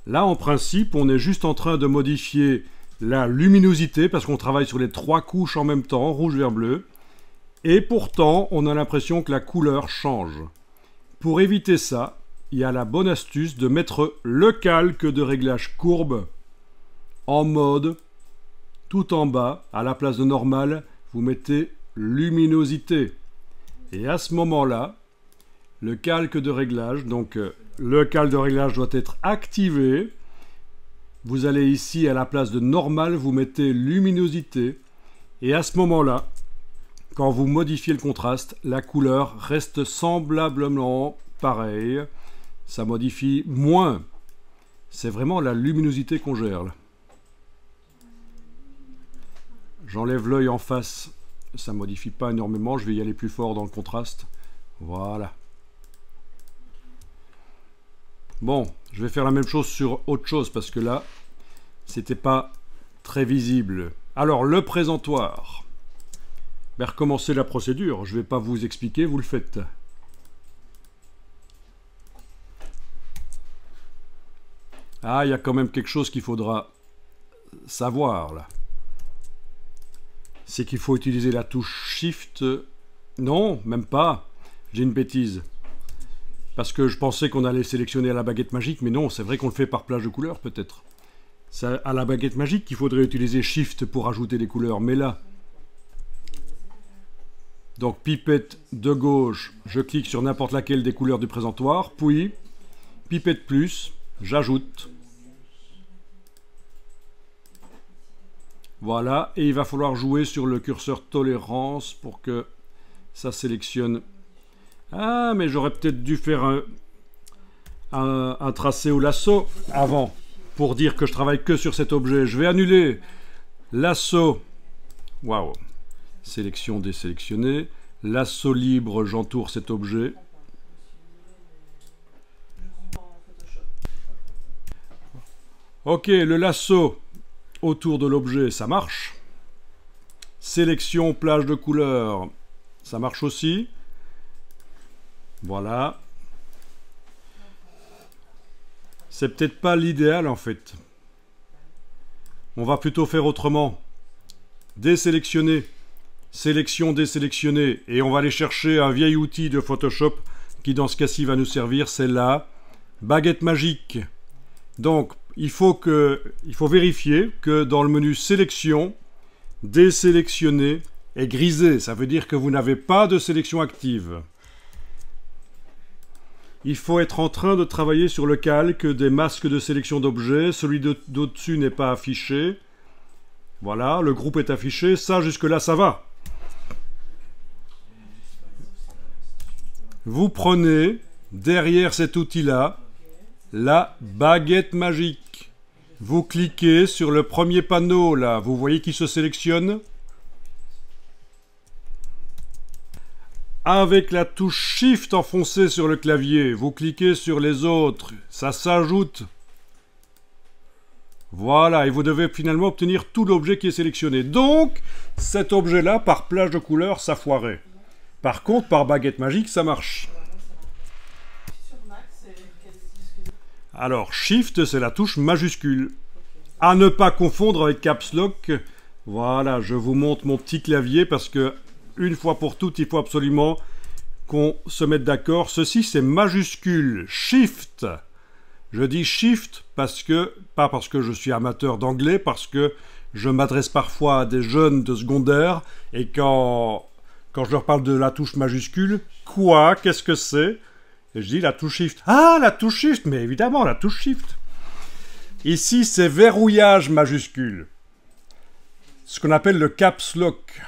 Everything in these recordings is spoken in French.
Là, en principe, on est juste en train de modifier la luminosité, parce qu'on travaille sur les 3 couches en même temps, rouge, vert, bleu. Et pourtant, on a l'impression que la couleur change. Pour éviter ça, il y a la bonne astuce de mettre le calque de réglage courbe en mode tout en bas, à la place de normal, vous mettez luminosité. Et à ce moment-là, le calque de réglage, donc le calque de réglage doit être activé. Vous allez ici, à la place de normal, vous mettez luminosité. Et à ce moment-là, quand vous modifiez le contraste, la couleur reste semblablement pareille. Ça modifie moins. C'est vraiment la luminosité qu'on gère là. J'enlève l'œil en face. Ça ne modifie pas énormément. Je vais y aller plus fort dans le contraste. Voilà. Bon, je vais faire la même chose sur autre chose parce que là, c'était pas très visible. Alors, le présentoir. Ben, recommencer la procédure. Je ne vais pas vous expliquer, vous le faites. Ah, il y a quand même quelque chose qu'il faudra savoir là. C'est qu'il faut utiliser la touche Shift. Non, même pas. J'ai une bêtise. Parce que je pensais qu'on allait sélectionner à la baguette magique, mais non, c'est vrai qu'on le fait par plage de couleurs peut-être. C'est à la baguette magique qu'il faudrait utiliser Shift pour ajouter les couleurs, mais là... Donc pipette de gauche, je clique sur n'importe laquelle des couleurs du présentoir, puis pipette plus, j'ajoute. Voilà, et il va falloir jouer sur le curseur tolérance pour que ça sélectionne. Ah, mais j'aurais peut-être dû faire un tracé au lasso avant, pour dire que je travaille que sur cet objet. Je vais annuler lasso. Waouh. Sélection désélectionnée. Lasso libre, j'entoure cet objet. Ok, le lasso autour de l'objet, ça marche. Sélection plage de couleurs, ça marche aussi. Voilà. C'est peut-être pas l'idéal en fait. On va plutôt faire autrement. Désélectionner. Sélection désélectionner. Et on va aller chercher un vieil outil de Photoshop qui dans ce cas-ci va nous servir. C'est la baguette magique. Donc, il faut vérifier que dans le menu sélection, désélectionner est grisé. Ça veut dire que vous n'avez pas de sélection active. Il faut être en train de travailler sur le calque des masques de sélection d'objets. Celui d'au-dessus n'est pas affiché. Voilà, le groupe est affiché. Ça, jusque-là, ça va. Vous prenez, derrière cet outil-là, la baguette magique. Vous cliquez sur le premier panneau, là. Vous voyez qui se sélectionne? Avec la touche Shift enfoncée sur le clavier, vous cliquez sur les autres. Ça s'ajoute. Voilà, et vous devez finalement obtenir tout l'objet qui est sélectionné. Donc, cet objet-là, par plage de couleurs, ça foirait. Par contre, par baguette magique, ça marche. Alors, Shift, c'est la touche majuscule. À ne pas confondre avec Caps Lock. Voilà, je vous montre mon petit clavier parce que, une fois pour toutes, il faut absolument qu'on se mette d'accord. Ceci, c'est majuscule. Shift. Je dis Shift parce que, pas parce que je suis amateur d'anglais, parce que je m'adresse parfois à des jeunes de secondaire et quand je leur parle de la touche majuscule, quoi? Qu'est-ce que c'est? Et je dis la touche Shift. Ah, la touche Shift, mais évidemment, la touche Shift. Ici, c'est verrouillage majuscule. Ce qu'on appelle le Caps Lock.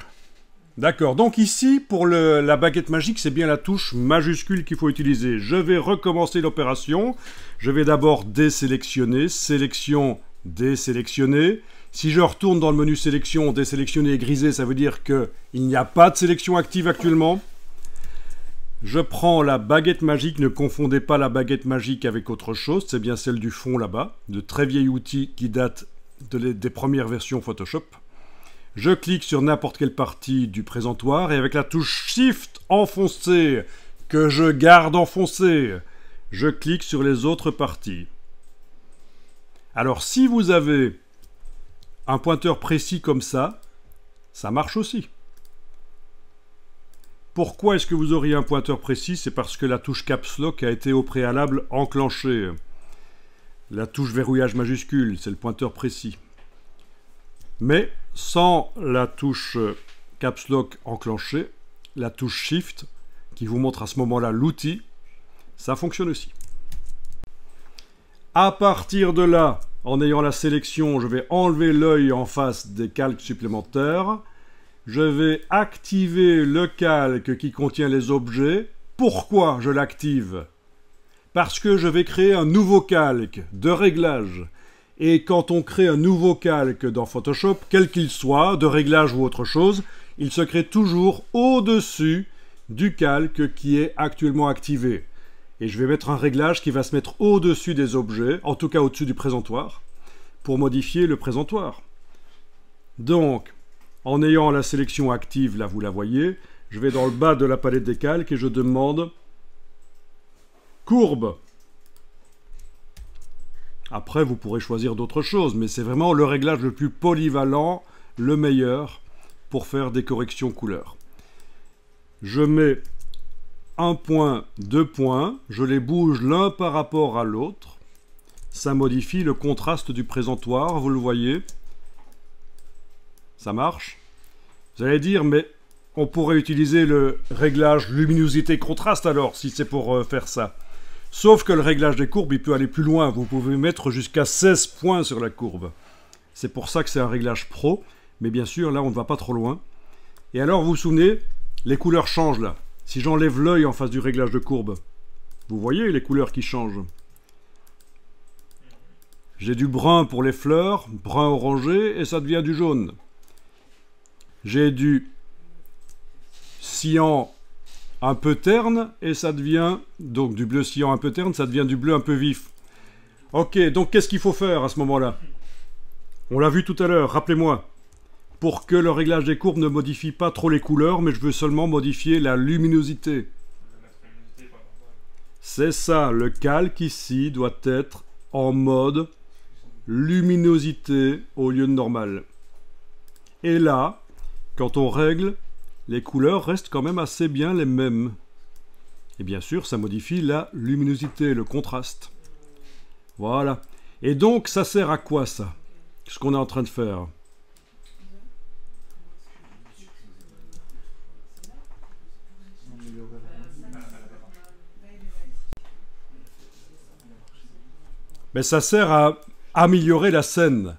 D'accord, donc ici, pour la baguette magique, c'est bien la touche majuscule qu'il faut utiliser. Je vais recommencer l'opération. Je vais d'abord désélectionner, sélection, désélectionner. Si je retourne dans le menu sélection, désélectionner et griser, ça veut dire qu'il n'y a pas de sélection active actuellement. Je prends la baguette magique, ne confondez pas la baguette magique avec autre chose, c'est bien celle du fond là-bas, de très vieil outil qui date des premières versions Photoshop. Je clique sur n'importe quelle partie du présentoir et avec la touche Shift enfoncée, que je garde enfoncée, je clique sur les autres parties. Alors si vous avez un pointeur précis comme ça marche aussi. Pourquoi est-ce que vous auriez un pointeur précis? C'est parce que la touche Caps Lock a été au préalable enclenchée. La touche verrouillage majuscule, c'est le pointeur précis. Mais sans la touche Caps Lock enclenchée, la touche Shift, qui vous montre à ce moment-là l'outil, ça fonctionne aussi. À partir de là, en ayant la sélection, je vais enlever l'œil en face des calques supplémentaires. Je vais activer le calque qui contient les objets. Pourquoi je l'active? Parce que je vais créer un nouveau calque de réglage. Et quand on crée un nouveau calque dans Photoshop, quel qu'il soit, de réglage ou autre chose, il se crée toujours au-dessus du calque qui est actuellement activé. Et je vais mettre un réglage qui va se mettre au-dessus des objets, en tout cas au-dessus du présentoir, pour modifier le présentoir. Donc, en ayant la sélection active, là vous la voyez, je vais dans le bas de la palette des calques et je demande courbe. Après, vous pourrez choisir d'autres choses, mais c'est vraiment le réglage le plus polyvalent, le meilleur, pour faire des corrections couleurs. Je mets un point, deux points, je les bouge l'un par rapport à l'autre. Ça modifie le contraste du présentoir, vous le voyez. Ça marche. Vous allez dire, mais on pourrait utiliser le réglage luminosité-contraste alors, si c'est pour faire ça. Sauf que le réglage des courbes, il peut aller plus loin. Vous pouvez mettre jusqu'à 16 points sur la courbe. C'est pour ça que c'est un réglage pro. Mais bien sûr, là, on ne va pas trop loin. Et alors, vous vous souvenez, les couleurs changent là. Si j'enlève l'œil en face du réglage de courbe, vous voyez les couleurs qui changent. J'ai du brun pour les fleurs, brun orangé, et ça devient du jaune. J'ai du cyan un peu terne, et ça devient, donc du bleu cyan un peu terne, ça devient du bleu un peu vif. Ok, donc qu'est-ce qu'il faut faire à ce moment-là? On l'a vu tout à l'heure, rappelez-moi. Pour que le réglage des courbes ne modifie pas trop les couleurs, mais je veux seulement modifier la luminosité. C'est ça, le calque ici doit être en mode luminosité au lieu de normal. Et là, quand on règle, les couleurs restent quand même assez bien les mêmes. Et bien sûr, ça modifie la luminosité, le contraste. Voilà. Et donc, ça sert à quoi ça? Ce qu'on est en train de faire. Mais ça sert à améliorer la scène.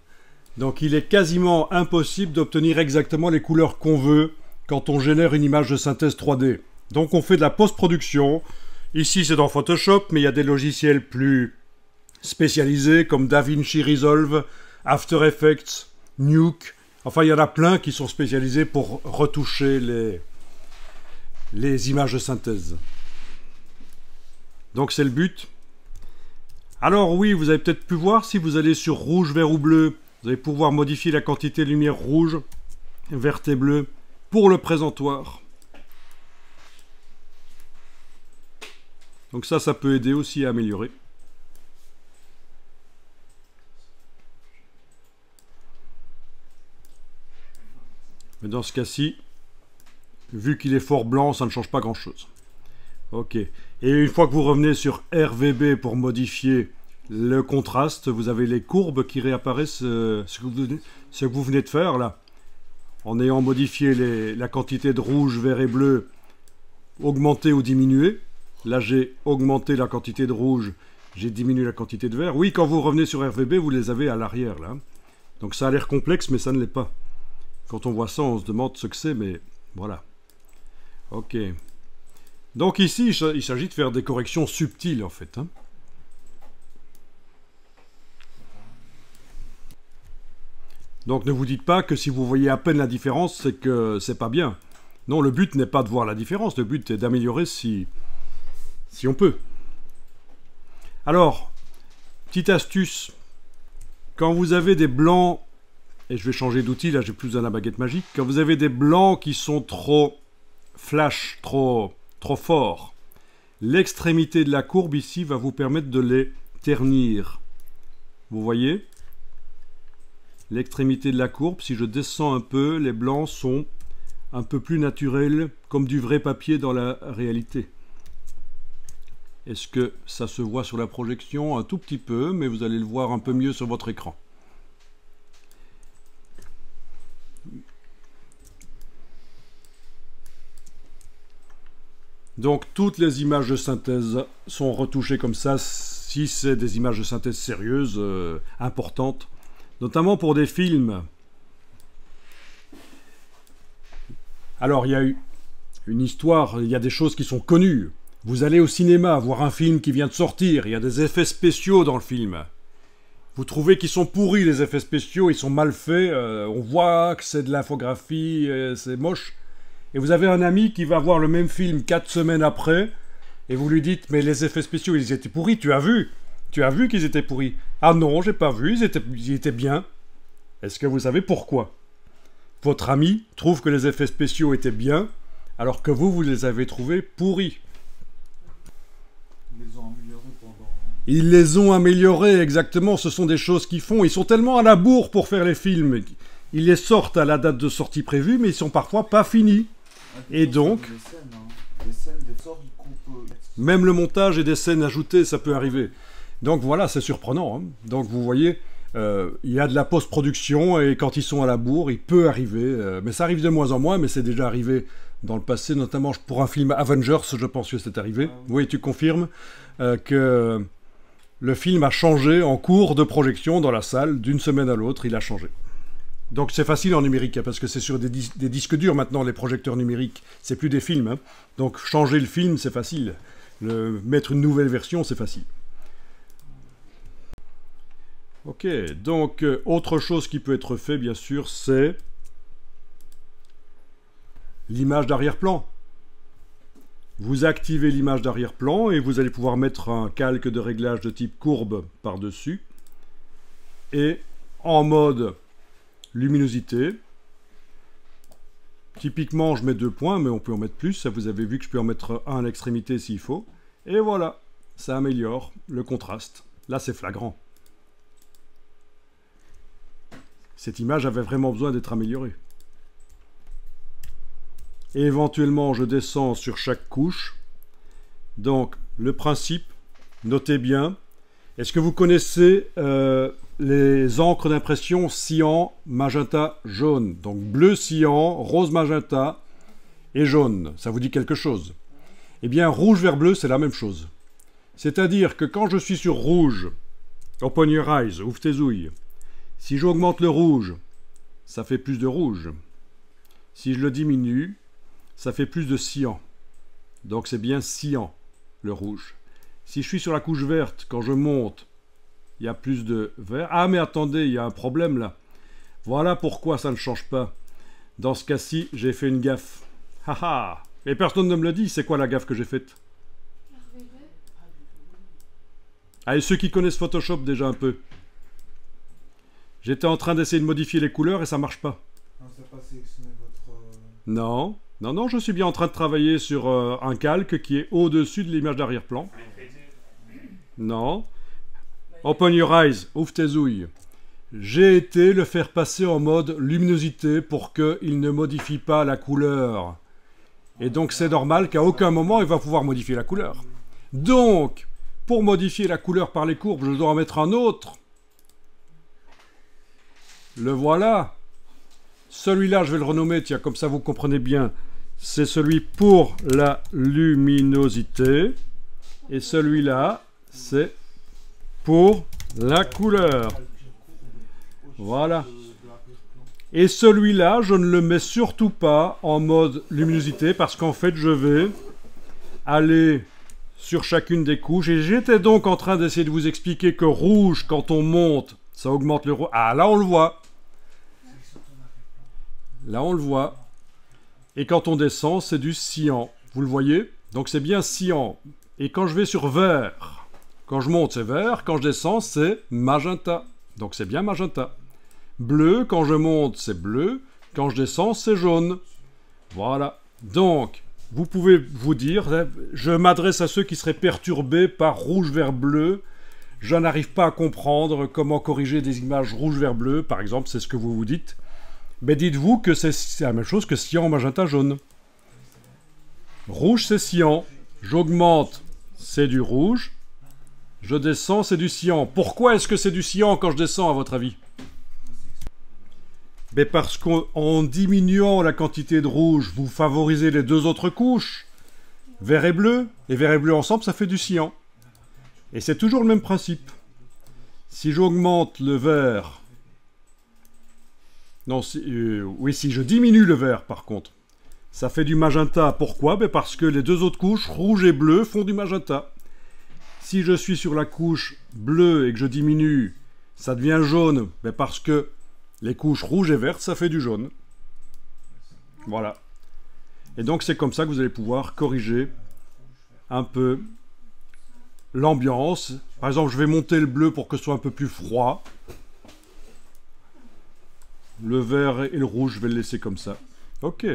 Donc il est quasiment impossible d'obtenir exactement les couleurs qu'on veut quand on génère une image de synthèse 3D. Donc on fait de la post-production. Ici c'est dans Photoshop, mais il y a des logiciels plus spécialisés comme DaVinci Resolve, After Effects, Nuke. Enfin il y en a plein qui sont spécialisés pour retoucher les images de synthèse. Donc c'est le but. Alors oui, vous avez peut-être pu voir, si vous allez sur rouge, vert ou bleu, vous allez pouvoir modifier la quantité de lumière rouge, verte et bleue pour le présentoir. Donc ça peut aider aussi à améliorer. Mais dans ce cas-ci, vu qu'il est fort blanc, ça ne change pas grand-chose. Ok. Et une fois que vous revenez sur RVB pour modifier le contraste, vous avez les courbes qui réapparaissent, ce que vous venez de faire là. En ayant modifié la quantité de rouge, vert et bleu, augmenté ou diminué. Là, j'ai augmenté la quantité de rouge, j'ai diminué la quantité de vert. Oui, quand vous revenez sur RVB, vous les avez à l'arrière là. Donc ça a l'air complexe, mais ça ne l'est pas. Quand on voit ça, on se demande ce que c'est, mais voilà. Ok. Donc ici, il s'agit de faire des corrections subtiles, en fait. Hein. Donc ne vous dites pas que si vous voyez à peine la différence, c'est que c'est pas bien. Non, le but n'est pas de voir la différence, le but est d'améliorer si on peut. Alors, petite astuce. Quand vous avez des blancs, et je vais changer d'outil, là j'ai plus besoin de la baguette magique. Quand vous avez des blancs qui sont trop flash, trop fort, l'extrémité de la courbe ici va vous permettre de les ternir. Vous voyez? L'extrémité de la courbe, si je descends un peu, les blancs sont un peu plus naturels, comme du vrai papier dans la réalité. Est-ce que ça se voit sur la projection? Un tout petit peu, mais vous allez le voir un peu mieux sur votre écran. Donc toutes les images de synthèse sont retouchées comme ça, si c'est des images de synthèse sérieuses, importantes, notamment pour des films. Alors il y a eu une histoire, il y a des choses qui sont connues. Vous allez au cinéma voir un film qui vient de sortir, il y a des effets spéciaux dans le film. Vous trouvez qu'ils sont pourris les effets spéciaux, ils sont mal faits, on voit que c'est de l'infographie, c'est moche. Et vous avez un ami qui va voir le même film 4 semaines après, et vous lui dites, mais les effets spéciaux, ils étaient pourris, tu as vu? Tu as vu qu'ils étaient pourris? Ah non, j'ai pas vu, ils étaient bien. Est-ce que vous savez pourquoi? Votre ami trouve que les effets spéciaux étaient bien, alors que vous les avez trouvés pourris. Ils les ont améliorés pendant... Ils les ont améliorés, exactement, ce sont des choses qu'ils font. Ils sont tellement à la bourre pour faire les films. Ils les sortent à la date de sortie prévue, mais ils sont parfois pas finis. Et donc, même le montage et des scènes ajoutées, ça peut arriver. Donc voilà, c'est surprenant. Hein. Donc vous voyez, il y a de la post-production et quand ils sont à la bourre, il peut arriver. Mais ça arrive de moins en moins, mais c'est déjà arrivé dans le passé, notamment pour un film Avengers, je pense que c'est arrivé. Ah, oui. Oui, tu confirmes que le film a changé en cours de projection dans la salle, d'une semaine à l'autre, il a changé. Donc c'est facile en numérique, hein, parce que c'est sur des disques durs maintenant, les projecteurs numériques. C'est plus des films. Hein. Donc changer le film, c'est facile. Mettre une nouvelle version, c'est facile. Ok, donc autre chose qui peut être fait, bien sûr, c'est l'image d'arrière-plan. Vous activez l'image d'arrière-plan et vous allez pouvoir mettre un calque de réglage de type courbe par-dessus. Et en mode luminosité. Typiquement, je mets 2 points, mais on peut en mettre plus. Ça, vous avez vu que je peux en mettre un à l'extrémité s'il faut. Et voilà, ça améliore le contraste. Là, c'est flagrant. Cette image avait vraiment besoin d'être améliorée. Et éventuellement, je descends sur chaque couche. Donc, le principe, notez bien. Est-ce que vous connaissez les encres d'impression cyan, magenta, jaune? Donc bleu cyan, rose magenta et jaune. Ça vous dit quelque chose? Eh bien, rouge vers bleu, c'est la même chose. C'est-à-dire que quand je suis sur rouge, open your eyes, ouvre tes ouilles. Si j'augmente le rouge, ça fait plus de rouge. Si je le diminue, ça fait plus de cyan. Donc c'est bien cyan, le rouge. Si je suis sur la couche verte, quand je monte, il y a plus de vert. Ah, mais attendez, il y a un problème là. Voilà pourquoi ça ne change pas. Dans ce cas-ci, j'ai fait une gaffe. Haha. Et personne ne me le dit, c'est quoi la gaffe que j'ai faite? Allez, ceux qui connaissent Photoshop déjà un peu. J'étais en train d'essayer de modifier les couleurs et ça marche pas. Non, ça n'a pas sélectionné votre... Non. Non, non, je suis bien en train de travailler sur un calque qui est au-dessus de l'image d'arrière-plan. Non. Open your eyes, ouvre tes ouilles. J'ai été le faire passer en mode luminosité pour qu'il ne modifie pas la couleur. Et donc c'est normal qu'à aucun moment il va pouvoir modifier la couleur. Donc, pour modifier la couleur par les courbes, je dois en mettre un autre. Le voilà. Celui-là, je vais le renommer, tiens, comme ça vous comprenez bien. C'est celui pour la luminosité. Et celui-là, c'est pour la couleur. Voilà. Et celui-là, je ne le mets surtout pas en mode luminosité parce qu'en fait, je vais aller sur chacune des couches. Et j'étais donc en train d'essayer de vous expliquer que rouge, quand on monte, ça augmente le rouge. Ah, là, on le voit. Là, on le voit. Et quand on descend, c'est du cyan. Vous le voyez? Donc, c'est bien cyan. Et quand je vais sur vert, quand je monte, c'est vert. Quand je descends, c'est magenta. Donc, c'est bien magenta. Bleu, quand je monte, c'est bleu. Quand je descends, c'est jaune. Voilà. Donc, vous pouvez vous dire, je m'adresse à ceux qui seraient perturbés par rouge vers bleu. je n'arrive pas à comprendre comment corriger des images rouge, vert, bleu, par exemple, c'est ce que vous vous dites. Mais dites-vous que c'est la même chose que cyan, magenta, jaune. Rouge, c'est cyan. J'augmente, c'est du rouge. Je descends, c'est du cyan. Pourquoi est-ce que c'est du cyan quand je descends, à votre avis? Mais parce qu'en diminuant la quantité de rouge, vous favorisez les deux autres couches, vert et bleu ensemble, ça fait du cyan. Et c'est toujours le même principe. Si j'augmente le vert... Non, oui, si je diminue le vert, par contre, ça fait du magenta. Pourquoi? Ben parce que les deux autres couches, rouge et bleu, font du magenta. Si je suis sur la couche bleue et que je diminue, ça devient jaune. Ben parce que les couches rouge et verte, ça fait du jaune. Voilà. Et donc, c'est comme ça que vous allez pouvoir corriger un peu l'ambiance. Par exemple, je vais monter le bleu pour que ce soit un peu plus froid. Le vert et le rouge, je vais le laisser comme ça. Ok.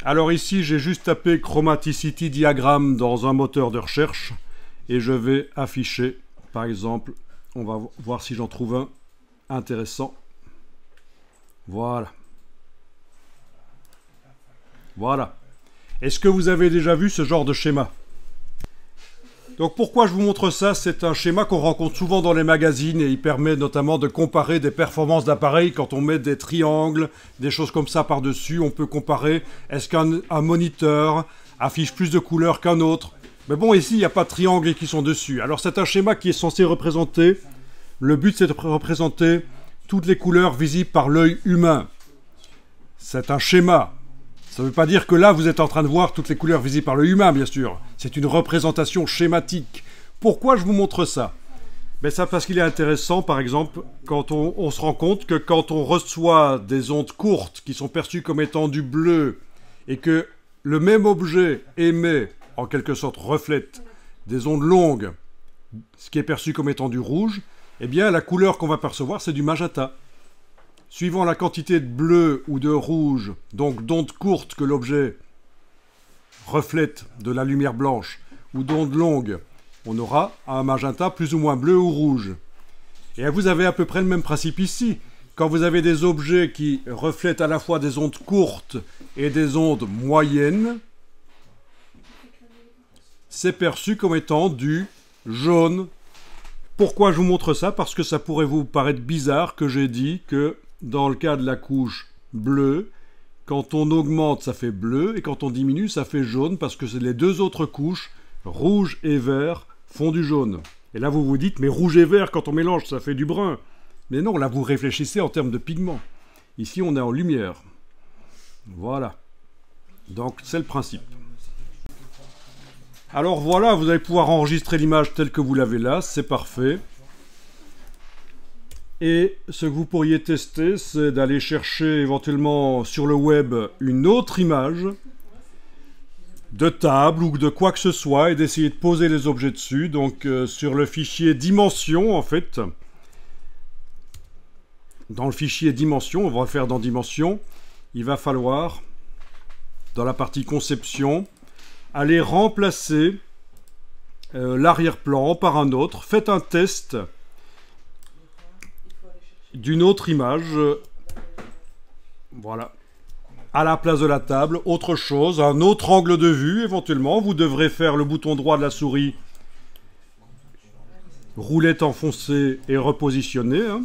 Alors ici, j'ai juste tapé Chromaticity Diagram dans un moteur de recherche. Et je vais afficher, par exemple, on va voir si j'en trouve un intéressant. Voilà. Voilà. Est-ce que vous avez déjà vu ce genre de schéma? Donc pourquoi je vous montre ça? C'est un schéma qu'on rencontre souvent dans les magazines et il permet notamment de comparer des performances d'appareils. Quand on met des triangles, des choses comme ça par-dessus, on peut comparer. Est-ce qu'un moniteur affiche plus de couleurs qu'un autre? Mais bon, ici, il n'y a pas de triangles qui sont dessus. Alors c'est un schéma qui est censé représenter... Le but, c'est de représenter toutes les couleurs visibles par l'œil humain. C'est un schéma. Ça ne veut pas dire que là, vous êtes en train de voir toutes les couleurs visibles par l'œil humain, bien sûr. C'est une représentation schématique. Pourquoi je vous montre ça? Ben ça parce qu'il est intéressant, par exemple, quand on se rend compte que quand on reçoit des ondes courtes qui sont perçues comme étant du bleu et que le même objet émet, en quelque sorte reflète, des ondes longues, ce qui est perçu comme étant du rouge, eh bien la couleur qu'on va percevoir, c'est du magenta. Suivant la quantité de bleu ou de rouge, donc d'ondes courtes que l'objet reflète de la lumière blanche, ou d'ondes longues, on aura un magenta plus ou moins bleu ou rouge. Et vous avez à peu près le même principe ici. Quand vous avez des objets qui reflètent à la fois des ondes courtes et des ondes moyennes, c'est perçu comme étant du jaune. Pourquoi je vous montre ça? Parce que ça pourrait vous paraître bizarre que j'ai dit que dans le cas de la couche bleue, quand on augmente, ça fait bleu, et quand on diminue, ça fait jaune, parce que les deux autres couches, rouge et vert, font du jaune. Et là, vous vous dites, mais rouge et vert, quand on mélange, ça fait du brun. Mais non, là, vous réfléchissez en termes de pigments. Ici, on est en lumière. Voilà. Donc, c'est le principe. Alors voilà, vous allez pouvoir enregistrer l'image telle que vous l'avez là, c'est parfait. Et ce que vous pourriez tester, c'est d'aller chercher éventuellement sur le web une autre image de table ou de quoi que ce soit et d'essayer de poser les objets dessus. Donc sur le fichier Dimension, en fait, dans le fichier Dimension, on va le faire dans Dimension, il va falloir, dans la partie Conception, aller remplacer l'arrière-plan par un autre. Faites un test d'une autre image. Voilà. À la place de la table, autre chose, un autre angle de vue éventuellement. Vous devrez faire le bouton droit de la souris, roulette enfoncée et repositionner. Hein.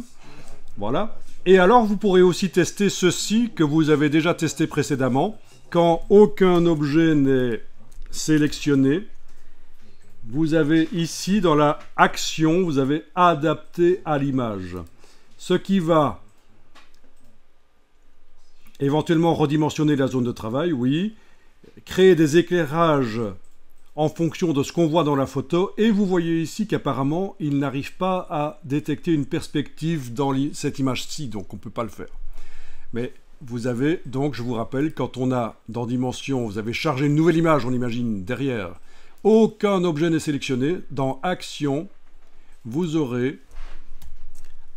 Voilà. Et alors, vous pourrez aussi tester ceci que vous avez déjà testé précédemment. Quand aucun objet n'est sélectionné, vous avez ici dans la action, vous avez adapté à l'image. Ce qui va éventuellement redimensionner la zone de travail, oui. Créer des éclairages en fonction de ce qu'on voit dans la photo. Et vous voyez ici qu'apparemment, il n'arrive pas à détecter une perspective dans cette image-ci, donc on ne peut pas le faire. Mais vous avez, donc je vous rappelle, quand on a dans Dimension, vous avez chargé une nouvelle image, on imagine, derrière. Aucun objet n'est sélectionné. Dans Action, vous aurez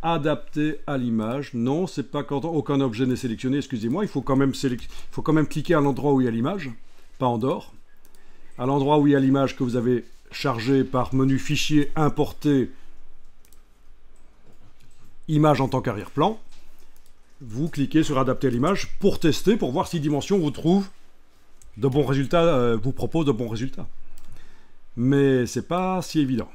adapté à l'image. Non, c'est pas quand aucun objet n'est sélectionné, excusez-moi, il faut quand même cliquer à l'endroit où il y a l'image, pas en dehors. À l'endroit où il y a l'image que vous avez charger par menu fichier, importer image en tant qu'arrière-plan. Vous cliquez sur adapter l'image pour tester, pour voir si Dimension vous trouve de bons résultats, vous propose de bons résultats. Mais c'est pas si évident.